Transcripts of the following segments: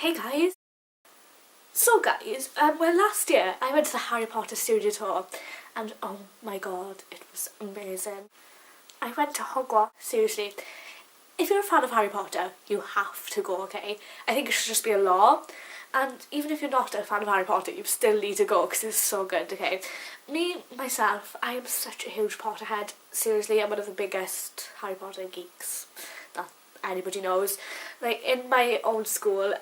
Hey guys! So guys, well last year I went to the Harry Potter studio tour and oh my god, it was amazing. I went to Hogwarts, seriously. If you're a fan of Harry Potter, you have to go, okay? I think it should just be a law. And even if you're not a fan of Harry Potter, you still need to go because it's so good, okay? Myself, I am such a huge Potterhead. Seriously, I'm one of the biggest Harry Potter geeks that anybody knows. Like, in my old school,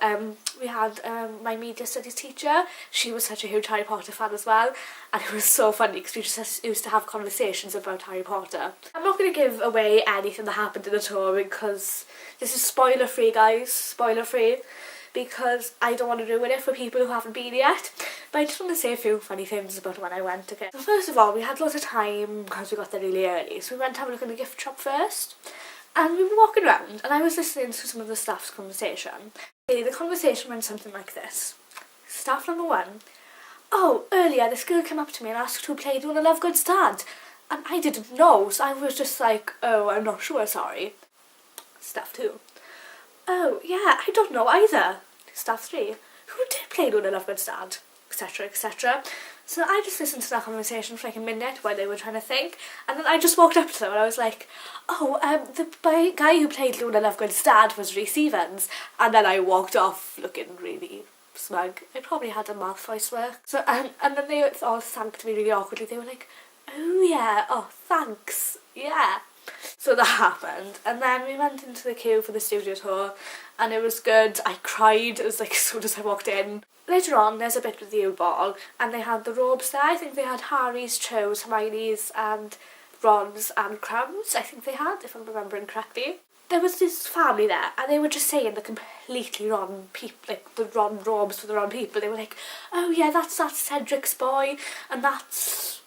we had my media studies teacher. She was such a huge Harry Potter fan as well. And it was so funny because we just used to have conversations about Harry Potter. I'm not going to give away anything that happened in the tour because this is spoiler free, guys. Spoiler free. Because I don't want to ruin it for people who haven't been yet. But I just want to say a few funny things about when I went again. So first of all, we had lots of time because we got there really early. So we went to have a look in the gift shop first. And we were walking around and I was listening to some of the staff's conversation. The conversation went something like this. Staff number 1. Oh, earlier this girl came up to me and asked who played Una Lovegood's dad. And I didn't know, so I was just like, oh, I'm not sure, sorry. Staff 2. Oh, yeah, I don't know either. Staff 3. Who did play Una Lovegood's dad? Etc, etc. So I just listened to that conversation for like a minute while they were trying to think, and then I just walked up to them and I was like, oh, the guy who played Luna Lovegood's dad was Rhys Evans, and then I walked off looking really smug. I probably had a mouth voice work. So and then they all thanked me really awkwardly. They were like, oh yeah, oh thanks, yeah. So that happened, and then we went into the queue for the studio tour, and it was good. I cried as soon as I walked in. Later on, there's a bit with the U-Ball, and they had the robes there. I think they had Harry's, Cho's, Hermione's, and Ron's and Crum's. I think they had, if I'm remembering correctly. There was this family there, and they were just saying the completely wrong people, like the wrong robes for the wrong people. They were like, oh yeah, that's Cedric's boy, and that's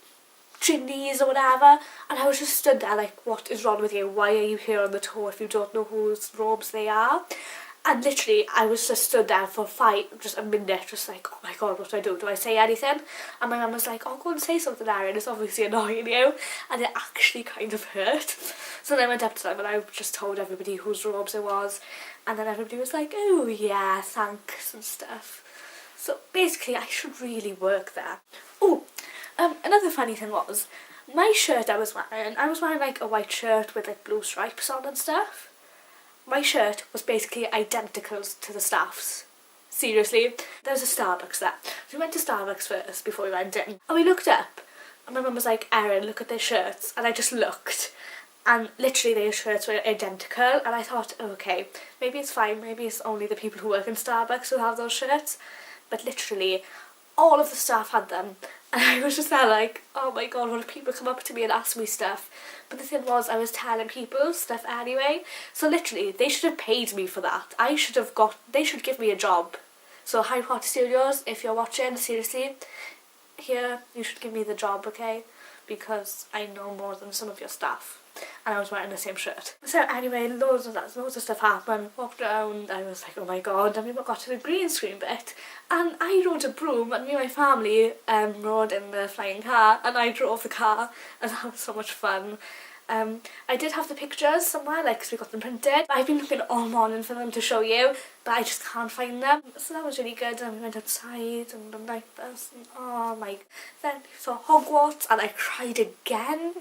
Ginny's or whatever. And I was just stood there like, what is wrong with you? Why are you here on the tour if you don't know whose robes they are? And literally, I was just stood there for just a minute, just like, oh my god, what do I do? Do I say anything? And my mum was like, oh, go and say something, Erin, it's obviously annoying you. And it actually kind of hurt. So then I went up to them and I just told everybody whose robes it was. And then everybody was like, oh yeah, thanks and stuff. So basically, I should really work there. Oh, another funny thing was, my shirt I was wearing like a white shirt with like blue stripes on and stuff. My shirt was basically identical to the staff's. Seriously. There was a Starbucks there. So we went to Starbucks first before we went in. And we looked up. And my mum was like, Erin, look at their shirts. And I just looked. And literally their shirts were identical. And I thought, okay, maybe it's fine. Maybe it's only the people who work in Starbucks who have those shirts. But literally, all of the staff had them. And I was just there like, oh my god, what if people come up to me and ask me stuff? But the thing was, I was telling people stuff anyway. So literally, they should have paid me for that. They should give me a job. So Harry Potter Studios, if you're watching, seriously, here, you should give me the job, okay? Because I know more than some of your staff. And I was wearing the same shirt. So anyway, loads of stuff happened. Walked around, I was like, oh my god. And we got to the green screen bit. And I rode a broom, and me and my family rode in the flying car. And I drove the car, and that was so much fun. I did have the pictures somewhere, like, because we got them printed. I've been looking all morning for them to show you, but I just can't find them. So that was really good, and we went outside, and the night bus, and oh my... Then we saw Hogwarts, and I cried again.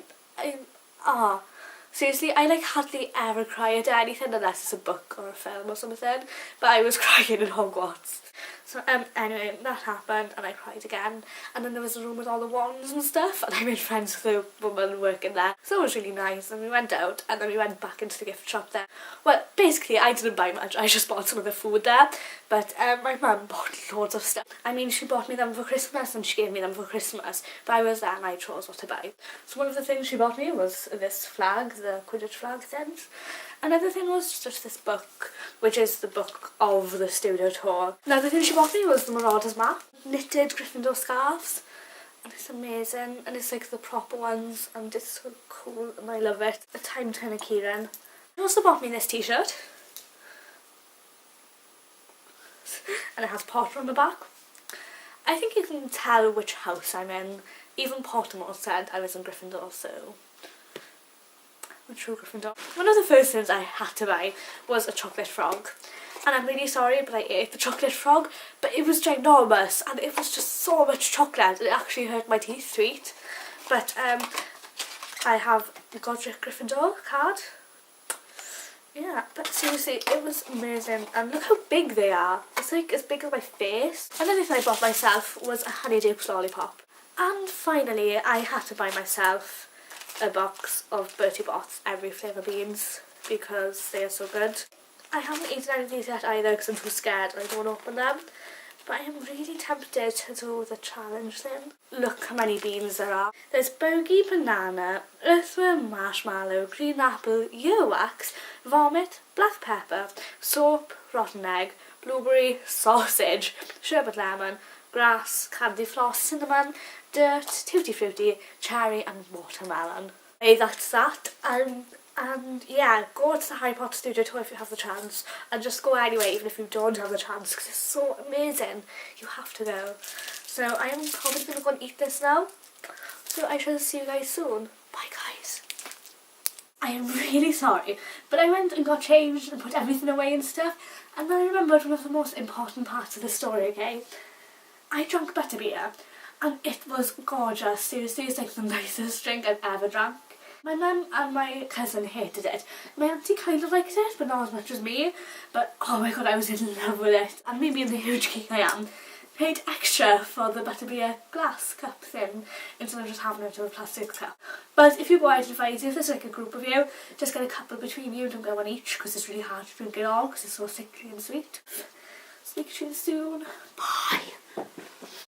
Seriously, I like hardly ever cry at anything unless it's a book or a film or something, but I was crying in Hogwarts. So anyway, that happened and I cried again, and then there was a room with all the wands and stuff, and I made friends with the woman working there, so it was really nice. And we went out and then we went back into the gift shop there. Well, basically I didn't buy much, I just bought some of the food there, but my mum bought loads of stuff. I mean, she bought me them for Christmas and she gave me them for Christmas, but I was there and I chose what to buy. So one of the things she bought me was this flag, the Quidditch flag thing. Another thing was just this book, which is the book of the studio tour. Another thing she bought me was the Marauders map, knitted Gryffindor scarves, and it's amazing, and it's like the proper ones, and it's so cool, and I love it. A Time Turner Kieran. She also bought me this t-shirt, and it has Potter on the back. I think you can tell which house I'm in. Even Pottermore said I was in Gryffindor, so... I'm true Gryffindor. One of the first things I had to buy was a chocolate frog. and I'm really sorry, but I ate the chocolate frog, but it was ginormous, and it was just so much chocolate, it actually hurt my teeth to eat. But I have the Godric Gryffindor card. Yeah, but seriously, it was amazing, and look how big they are. It's like as big as my face. Another thing I bought myself was a Honeydukes lollipop. And finally, I had to buy myself a box of Bertie Bott's every flavour beans because they are so good. I haven't eaten any of these yet either because I'm too scared and I don't open them. But I am really tempted to do the challenge thing. Look how many beans there are. There's bogey, banana, earthworm, marshmallow, green apple, earwax, vomit, black pepper, soap, rotten egg, blueberry, sausage, sherbet lemon, grass, candy floss, cinnamon, dirt, tutti frutti, cherry and watermelon. Hey, that's that. And yeah, go to the Harry Potter studio tour if you have the chance, and just go anyway even if you don't have the chance because it's so amazing. You have to go. So I am probably going to go and eat this now. So I shall see you guys soon. Bye guys. I am really sorry, but I went and got changed and put everything away and stuff, and then I remembered one of the most important parts of the story, okay? I drank butterbeer and it was gorgeous. Seriously, it's like the nicest drink I've ever drank. My mum and my cousin hated it. My auntie kind of liked it, but not as much as me. But oh my god, I was in love with it. And me being the huge geek I am, paid extra for the butterbeer glass cup thing instead of just having it in a plastic cup. But if you go out and find it, if there's like a group of you, just get a couple between you, don't go one each because it's really hard to drink it all because it's so sickly and sweet. Speak to you soon. Bye.